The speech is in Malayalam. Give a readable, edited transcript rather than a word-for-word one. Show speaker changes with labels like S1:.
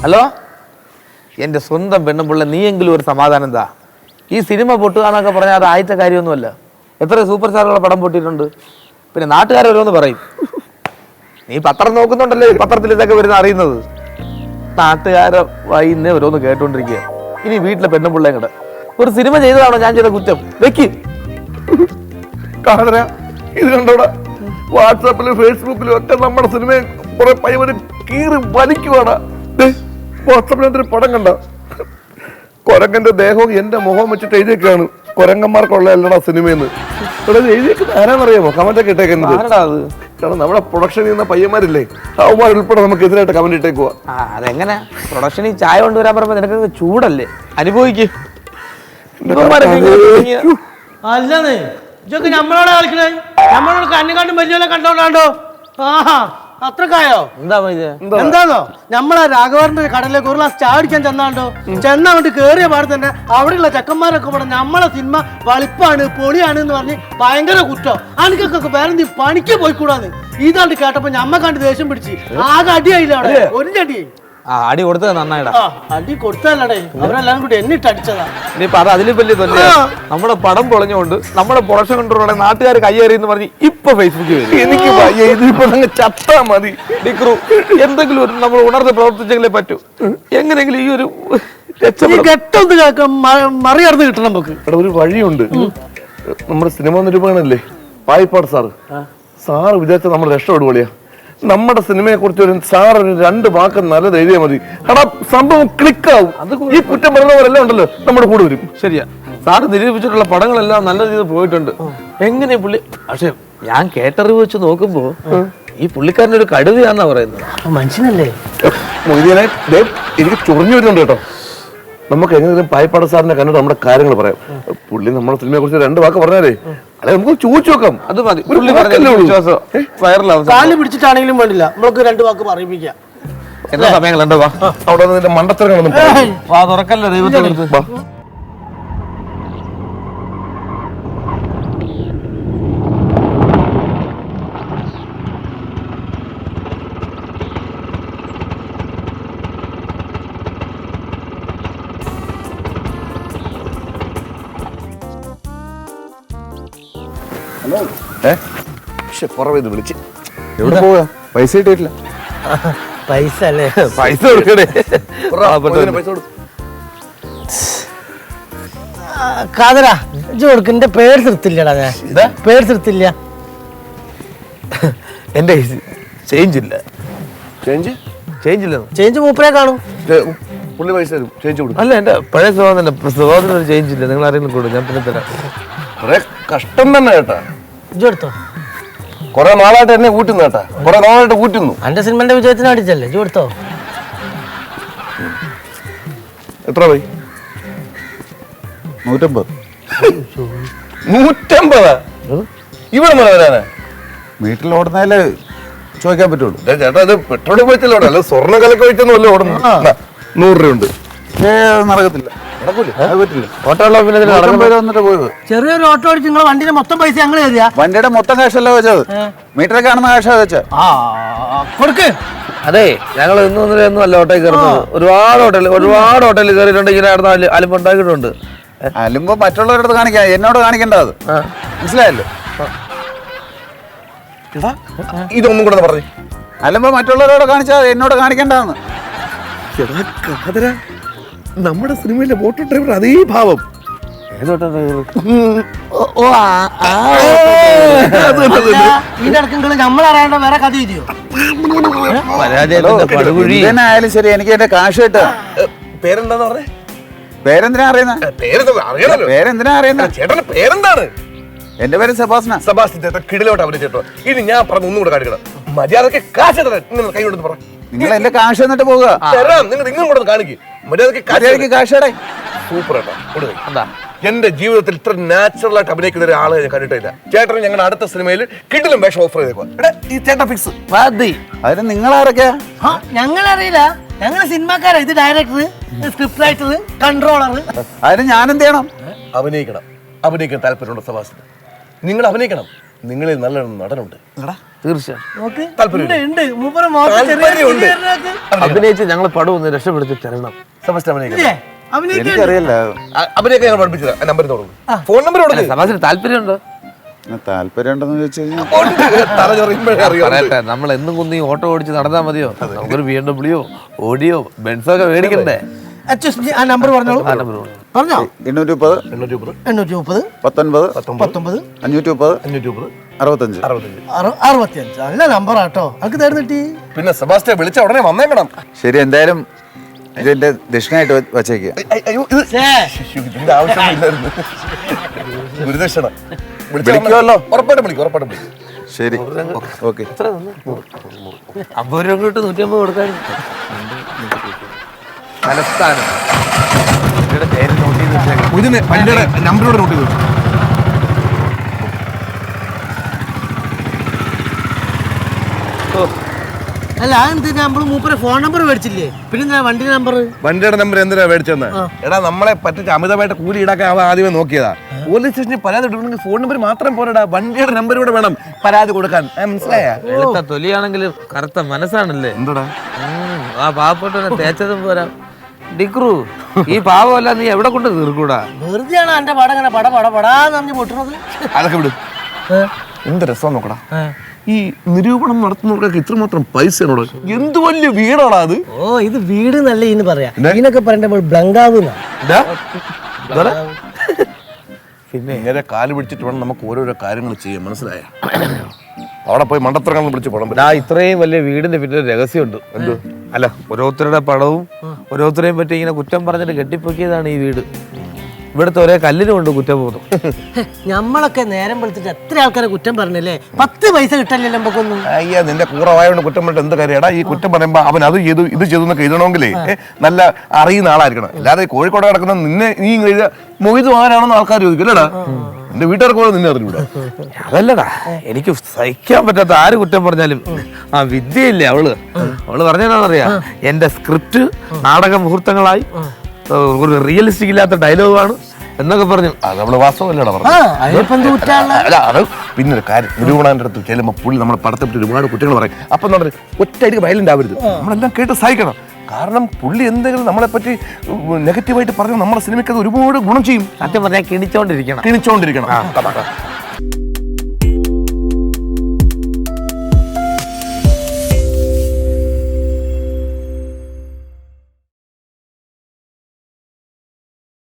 S1: ഹലോ, എൻ്റെ സ്വന്തം പെണ്ണുപിള്ള, നീയെങ്കിലും ഒരു സമാധാനം എന്താ? ഈ സിനിമ പൊട്ടുക എന്നൊക്കെ പറഞ്ഞാൽ അത് ആദ്യത്തെ കാര്യമൊന്നുമല്ല. എത്ര സൂപ്പർ സ്റ്റാറുകളെ പടം പൊട്ടിയിട്ടുണ്ട്. പിന്നെ നാട്ടുകാർ ഓരോന്ന് പറയും. നീ പത്രം നോക്കുന്നുണ്ടല്ലേ, പത്രത്തിൽ ഇതൊക്കെ വരുന്ന അറിയുന്നത്. നാട്ടുകാരെ വൈകുന്നേ ഓരോന്ന് കേട്ടോണ്ടിരിക്കുക. ഇനി വീട്ടിലെ പെണ്ണുപിള്ളയും കൂടെ ഒരു സിനിമ ചെയ്തതാണോ ഞാൻ ചെയ്ത കുറ്റം? വെക്ക്
S2: കാതര, ഇത് കണ്ടോടാ, വാട്സാപ്പിലും ഫേസ്ബുക്കിലും ഒക്കെ നമ്മുടെ സിനിമയെ കുറെ പയ്യവര് കീറി വലിക്കുവാടാ. വാട്സാപ്പിൽ എന്തൊരു പടം കണ്ട കൊരങ്ങന്റെ ദേഹവും എന്റെ മുഖവും വെച്ചിട്ട് എഴുതിയൊക്കെയാണ് കൊരങ്ങന്മാർക്കുള്ള അല്ലടാ സിനിമയെന്ന്. എഴുതിയേക്കുന്നത് ആരാന്നറിയാമോ? കമന്റ് ഒക്കെ ഇട്ടേക്കുന്നത് കാരണം നമ്മുടെ പ്രൊഡക്ഷനിൽ നിന്ന് പയ്യന്മാരില്ലേ, അവന്മാർ ഉൾപ്പെടെ നമുക്ക് എതിരായിട്ട് കമന്റ് ഇട്ടേക്കുവാ.
S1: അതെങ്ങനെ? പ്രൊഡക്ഷനിൽ ചായ കൊണ്ടുവരാൻ പറയുമ്പോ നിനക്ക് ചൂടല്ലേ, അനുഭവിക്കും.
S3: അല്ലെന്നേ ഇതൊക്കെ നമ്മളോടെ കളിക്കണേ, നമ്മളോട് കണ്ണിക്കാണ്ടും വലിയ കണ്ടോണ്ടാണ്ടോ. ആഹാ, അത്രക്കായോ? എന്താന്നോ, നമ്മളെ രാഘവന്റെ കടയിലേക്ക് ഒരു ഗ്ലാസ് ചായ അടിക്കാൻ ചെന്നാണ്ടോ. ചെന്നാ വേണ്ടി കേറിയ പാടെ തന്നെ അവിടെയുള്ള ചെക്കന്മാരൊക്കെ പറഞ്ഞ നമ്മളെ സിനിമ വളിപ്പാണ്, പൊളിയാണ് എന്ന് പറഞ്ഞ് ഭയങ്കര കുറ്റം. അനക്കൊക്കെ വേറെ നീ പണിക്ക് പോയിക്കൂടാന്ന് ഇതാണ്ട് കേട്ടപ്പോ ഞമ്മ കണ്ട് ദേഷ്യം പിടിച്ച് ആകെ അടിയായില്ല അവിടെ. ഒരു അടിയായി.
S1: അടി കൊടുത്തത് നന്നായിടാ.
S3: അടി കൊടുത്തല്ലേ, അവരെല്ലാരും കൂടി എന്നിട്ട് അടിച്ചതാ.
S1: ഇനിയിപ്പോ അത് അതിലും വലിയ തന്നെ നമ്മുടെ പടം പൊളഞ്ഞുകൊണ്ട് നമ്മുടെ പ്രൊഡക്ഷൻ കൺട്രോളെ നാട്ടുകാർ കയ്യേറി എന്ന് പറഞ്ഞ് ഇപ്പൊ ഫേസ്ബുക്കിൽ വരും.
S2: എനിക്ക് ചത്താ മതി.
S1: എന്തെങ്കിലും ഒരു നമ്മൾ ഉണർന്ന് പ്രവർത്തിച്ചെങ്കിലേ പറ്റൂ. എങ്ങനെയെങ്കിലും ഈ ഒരു
S3: കെട്ടൊന്ന് മറികടന്ന് കിട്ടണം നമുക്ക്.
S2: ഒരു വഴിയുണ്ട്. നമ്മുടെ സിനിമ നിരൂപകനല്ലേ പായിപ്പാട് സാറ് വിചാരിച്ച നമ്മൾ രക്ഷപ്പെടുവളിയാ. നമ്മുടെ സിനിമയെ കുറിച്ച് ഒരു സാർ ഒരു 2 വാക്ക് നല്ലത് എഴുതിയാൽ മതി. എടാ, സംഭവം ക്ലിക്കാവും. ഈ കുറ്റം പറയുന്നവരെല്ലാം ഉണ്ടല്ലോ നമ്മുടെ കൂടെ വരും.
S1: ശരിയാ, സാറ് നിരൂപിച്ചിട്ടുള്ള പടങ്ങളെല്ലാം നല്ല രീതിയിൽ പോയിട്ടുണ്ട്. എങ്ങനെ പുള്ളി, പക്ഷെ ഞാൻ കേട്ടറിവ് വെച്ച് നോക്കുമ്പോ ഈ പുള്ളിക്കാരനൊരു കടുവയാന്നാ പറയുന്നത്.
S3: മനുഷ്യനല്ലേ
S2: മൊയ്തീനെ, എനിക്ക് ചൊറിഞ്ഞു വരുന്നുണ്ട് കേട്ടോ. നമുക്ക് എങ്ങനെയും പായിപ്പാട് സാറിനെ കണ്ടിട്ട് നമ്മുടെ കാര്യങ്ങൾ പറയാം. പുള്ളി നമ്മുടെ സിനിമയെ കുറിച്ച് 2 വാക്ക് പറഞ്ഞാലേ അല്ലെ നമുക്ക് ചോദിച്ചു നോക്കാം. അത് മതി.
S3: കാല് പിടിച്ചിട്ടാണെങ്കിലും വേണ്ടില്ല, നമുക്ക് 2 വാക്ക് പറയിപ്പിക്കാം.
S1: എന്താ സമയങ്ങളുണ്ടോ?
S2: അവിടെ നിന്റെ മണ്ടത്തരങ്ങളൊന്നും
S1: തുറക്കല്ലോ ദൈവത്തെ.
S2: വിളിച്ച്
S4: എവിടെ പോവാ? പൈസ കിട്ടിയിട്ടില്ല.
S3: പൈസ അല്ലേ?
S1: പൈസ കൊടുക്കണേ.
S3: കാതരാ, ഇജ്ജ് കൊടുക്ക. എന്റെ പേര് നിർത്തില്ലടാ. ഞാൻ പേര് നിർത്തില്ല.
S1: എന്റെ ചേഞ്ച് ഇല്ല.
S3: ചേഞ്ച് മൂപ്പരെ കാണും.
S2: പുള്ളി പൈസ തരും, ചേഞ്ച് കൊടുക്കും.
S1: അല്ല, എന്റെ പഴയ സ്വഭാവത്തിന് ഒരു ചേഞ്ച് ഇല്ല. നിങ്ങൾ ആരെങ്കിലും കൊടുക്കും, ഞാൻ പിന്നെ തരാം.
S2: കുറെ കഷ്ടം തന്നെ കേട്ടാ.
S3: ഇജ്ജ് എടുത്തോ.
S2: കൊറേ നാളായിട്ട് എന്നെ കൂട്ടുന്നു കേട്ടാ, കൊറേ നാളായിട്ട് കൂട്ടുന്നു.
S3: എന്റെ സിനിമന്റെ വിജയത്തിന് അടിച്ചല്ലേ, ഇജ്ജ് എടുത്തോ.
S2: എത്ര പോയി?
S4: 150.
S2: 150? ഇവിടെ മഴ വരാനാ?
S4: വീട്ടിൽ ഓടുന്നതില് ചോദിക്കാൻ പറ്റുള്ളൂ.
S2: ചേട്ടാ, ഇത് പെട്രോൾ പോയിട്ടല്ലേ ഓടാ, അല്ല സ്വർണ്ണ കലക്ക് വെച്ചൊന്നും അല്ലേ ഓടുന്നു. 100 രൂപ ഉണ്ട്.
S4: നടക്കത്തില്ല,
S3: ചെറിയൊരു ഓട്ടോ അടിച്ച് നിങ്ങളെ വണ്ടിയുടെ മൊത്തം പൈസ ഞങ്ങൾ തരിക.
S4: വണ്ടിയുടെ മൊത്തം കാശല്ല വെച്ചത്, മീറ്ററെ കാണുന്ന കാശാ വെച്ചത്.
S3: കൊടുക്ക്.
S1: അതെ, ഞങ്ങൾ ഒന്നും അല്ല ഓട്ടോയിൽ കയറുന്നത്. ഒരുപാട് ഹോട്ടലിൽ കയറിയിട്ടുണ്ട്. ഇങ്ങനെ നടന്ന അലുമ്പുണ്ടാക്കിയിട്ടുണ്ട്.
S4: അലുമ്പോ മറ്റുള്ളവരുടെ അടുത്ത് കാണിക്കാം, എന്നോട് കാണിക്കേണ്ടത്. മനസ്സിലായല്ലോ?
S2: ഇതൊന്നും കൂടെ പറഞ്ഞു.
S4: അലുമ്പോ മറ്റുള്ളവരോട് കാണിച്ചാൽ എന്നോട് കാണിക്കേണ്ടതെന്ന്.
S2: നമ്മുടെ സിനിമയിലെ മോട്ടോർ ഡ്രൈവർ അതേ ഭാവം.
S3: നമ്മളറിയാണ്ട വേറെ കഥ ചെയ്യോ?
S4: ആയാലും ശരി, എനിക്ക് എന്റെ കാശ് കിട്ടുക.
S2: പേരെന്താന്ന് പറഞ്ഞേ?
S4: പേരെന്തിനാ അറിയുന്നത്? പേരെന്തിനാ അറിയുന്നത്?
S2: ചേട്ടന്റെ പേരെന്താണ്?
S4: എന്റെ പേര് സെബാസ്റ്റ്യൻ.
S2: ചേട്ടൻ കിടിലോട്ട് അവര് ചേട്ടോ. ഇനി ഞാൻ പറഞ്ഞ ഒന്നും കൂടെ കാണിക്കണം. മര്യാദക്ക് കാശ് നിങ്ങൾ കൈ കൊടുത്ത് പറ.
S4: നിങ്ങൾ എന്റെ കാശ് എന്നിട്ട് പോകുക.
S2: നിങ്ങൾ കൂടെ കാണിക്കും.
S4: മര്യാദക്ക് കാശേടെ.
S2: സൂപ്പർ കേട്ടോ. എന്താ, എന്റെ ജീവിതത്തിൽ ഇത്ര നാച്ചുറൽ ആയിട്ട് അഭിനയിക്കുന്ന ഒരാളെ ഞാൻ കണ്ടിട്ടില്ല. ചേട്ടന് ഞങ്ങളുടെ അടുത്ത സിനിമയിൽ കിടിലും വേഷം ഓഫർ ചെയ്തേക്കുവാ. ഈ ചേട്ടൻ ഫിക്സ്.
S4: അതിന് നിങ്ങളാരൊക്കെയാ?
S3: ഞങ്ങളറിയില്ല, ഞങ്ങള് സിനിമാക്കാരാ. ഇത് ഡയറക്ടർ, സ്ക്രിപ്റ്റ് റൈറ്റർ, കൺട്രോളർ.
S4: അതിന് ഞാൻ എന്ത് ചെയ്യണം?
S2: അഭിനയിക്കാൻ താല്പര്യമുണ്ടോ സെബാസ്റ്റ്യൻ? നിങ്ങൾ അഭിനയിക്കണം. നിങ്ങളിൽ നല്ലൊരു നടനുണ്ട്.
S1: തീർച്ചയായും
S3: നോക്ക് ഉണ്ട് മൂപ്പരെ മുഖത്ത് ചെറിയ
S2: താല്പര്യമുണ്ട്.
S3: ചിരിയൊക്കെ.
S1: അഭിനയിച്ച് ഞങ്ങൾ പടം ഒന്ന് രക്ഷപ്പെടുത്തി തരണം.
S2: സെബാസ്റ്റ്യൻ അഭിനയിക്കണം.
S3: ഇല്ലേ? അഭിനയിക്കാൻ
S4: എനിക്കറിയില്ല.
S2: അഭിനയൊക്കെ ഞങ്ങൾ പഠിപ്പിച്ചത്. നമ്പർ തുടങ്ങും. ഫോൺ നമ്പർ കൊടുക്കും.
S1: സഭാസിന് താല്പര്യമുണ്ടോ?
S4: താല്പര്യം ഉണ്ടെന്ന് ചോദിച്ചു കഴിഞ്ഞാൽ
S2: തല ചൊറിയുമ്പോഴേ അറിയാം.
S1: പറയട്ടെ, നമ്മൾ എന്നും കുന്നി ഓട്ടോ ഓടിച്ച് നടന്നാൽ മതിയോ? നമുക്കൊരു BMW ഓഡിയോ ബെൻസോ ഒക്കെ മേടിക്കണ്ടേ?
S3: ആ നമ്പർ പറഞ്ഞോളൂ.
S1: ആ നമ്പർ കൊടുക്ക്.
S3: പറഞ്ഞോ
S4: 830
S3: 830
S4: 19
S3: 19
S4: 530 65
S3: 65 നല്ല നമ്പറാട്ടോ. അത് തരുന്നിട്ടി.
S2: പിന്നെ സെബാസ്റ്റ്യൻ വിളിച്ച ഉടനെ വന്നേക്കണം.
S4: ശരി, എന്തായാലും ഇതിന്റെ ദക്ഷിണയായിട്ട് വച്ചേക്കുക.
S2: അയ്യോ, ഇതിന്റെ ആവശ്യമൊന്നുമില്ലായിരുന്നു. ഗുരുദക്ഷിണ
S4: വിളിക്കുമല്ലോ.
S2: ഉറപ്പായിട്ടും വിളിക്കും.
S4: ശരി, ഓക്കെ.
S1: 50 രൂപ ഇട്ട് 150 കൊടുക്കാൻ. തലസ്ഥാനം ഇവിടെ പേര് നോട്ട് ചെയ്ത് വെച്ചേക്കാം.
S2: ഇതിന് വണ്ടിയുടെ നമ്പറോട് നോട്ട് ചെയ്തു.
S3: അല്ല എന്തിനാ നമ്മള് മൂപ്പരെ ഫോൺ നമ്പർ മേടിച്ചില്ലേ? പിന്നെ വണ്ടി നമ്പർ
S2: വണ്ടിയുടെ നമ്പർ എന്തിനാ മേടിച്ചെന്ന്? എടാ, നമ്മളെ പറ്റിച്ച് അമിതമായിട്ട് കൂലി ഈടാക്കാൻ അവൻ ആദ്യമേ നോക്കിയതാ. പോലീസ് സ്റ്റേഷനിൽ പരാതി കൊടുക്കണമെങ്കിൽ ഫോൺ നമ്പർ മാത്രം പോരടാ, വണ്ടിയുടെ നമ്പർ കൂടെ വേണം പരാതി കൊടുക്കാൻ. മനസ്സിലായ?
S1: വെളുത്ത തൊലിയാണെങ്കിൽ കറുത്ത മനസ്സാണല്ലേ.
S2: എന്താടാ
S1: ആ പാവപ്പെട്ടവനെ തേച്ചതും പോരാ. ഡിക്രു, ഈ പാവമല്ല നീ എവിടെ കൊണ്ട് തീർക്കൂടാ?
S3: വെറുതെയാണ് എന്റെ പടം ഇങ്ങനെ പടാന്ന് പറഞ്ഞ് പൊട്ടുന്നത്.
S2: അതൊക്കെ വിടും. എന്ത് രസം നോക്കടാ, ഈ നിരൂപണം നടത്തുന്നവർക്കൊക്കെ ഇത്രമാത്രം പൈസയാണോ? എന്ത് വലിയ വീടാണ് അത്.
S3: ഓ, ഇത് വീട് നല്ല ഇന്ന് പറയാ. ഇതിനൊക്കെ പറയണ്ട ബ്ലങ്കാവ്.
S2: പിന്നെ ഇങ്ങനെ കാല് പിടിച്ചിട്ട് വേണം നമുക്ക് ഓരോരോ കാര്യങ്ങൾ ചെയ്യാൻ. മനസ്സിലായ? അവിടെ പോയി മണ്ടത്തരങ്ങൾ പിടിച്ച് പടം.
S1: ഇത്രയും വലിയ വീടിന്റെ പിന്നിൽ രഹസ്യമുണ്ട്. എന്ത്? അല്ല, ഓരോരുത്തരുടെ പടവും ഓരോരുത്തരെയും പറ്റി ഇങ്ങനെ കുറ്റം പറഞ്ഞിട്ട് കെട്ടിപ്പൊക്കിയതാണ് ഈ വീട്. ഇവിടുത്തെ ഒരേ കല്ലിനുകൊണ്ട് കുറ്റബോധം.
S3: നമ്മളൊക്കെ നേരം വെളുത്തിട്ട് എത്ര ആൾക്കാരെ കുറ്റം പറഞ്ഞല്ലേ? 10 പൈസ കിട്ടല്ലേ നമുക്കൊന്നും.
S2: അയ്യാ, നിന്റെ കൂറവായോണ്ട് കുറ്റം പറഞ്ഞിട്ട് എന്ത് കാര്യടാ? ഈ കുറ്റം പറയുമ്പോ അവൻ അത് ചെയ്തു ഇത് ചെയ്തു എന്നൊക്കെ എഴുതണമെങ്കിലേ നല്ല അറിയുന്ന ആളായിരിക്കണം. അല്ലാതെ കോഴിക്കോട് കിടക്കുന്ന നിന്നെ നീ എഴുതിയ മൊയ്തു ആരാണെന്ന് ആൾക്കാർ ചോദിക്കില്ലടാ. എന്റെ വീട്ടുകാർക്ക് പോലും നിന്നെ അറിഞ്ഞൂടാ.
S1: അതല്ലടാ, എനിക്ക് സഹിക്കാൻ പറ്റാത്ത ആര് കുറ്റം പറഞ്ഞാലും ആ വിദ്യയില്ലേ അവള് പറഞ്ഞാന്നറിയാം. എന്റെ സ്ക്രിപ്റ്റ് നാടക മുഹൂർത്തങ്ങളായി ഒരു റിയലിസ്റ്റിക് ഇല്ലാത്ത ഡയലോഗാണ് എന്നൊക്കെ പറഞ്ഞു.
S2: അത് നമ്മള് വാസ്തവല്ലടാ പറഞ്ഞു. അല്ല, അത് പിന്നെ ഒരു കാര്യം, നിരൂപണന്റെ അടുത്ത് ചെല്ലുമ്പോൾ പുള്ളി നമ്മളെ പടത്തെ പറ്റി ഒരുപാട് കുറ്റങ്ങൾ പറയും. അപ്പൊ എന്താ പറയുക, ഒറ്റയടിക്ക് വയലന്റ് ആവരുത്. നമ്മളെല്ലാം കേട്ട് സഹിക്കണം. കാരണം പുള്ളി എന്തെങ്കിലും നമ്മളെ പറ്റി നെഗറ്റീവായിട്ട് പറഞ്ഞാൽ നമ്മുടെ സിനിമയ്ക്ക് അത് ഒരുപാട് ഗുണം ചെയ്യും.
S1: സത്യം പറഞ്ഞാൽ കിണിച്ചോണ്ടിരിക്കണം.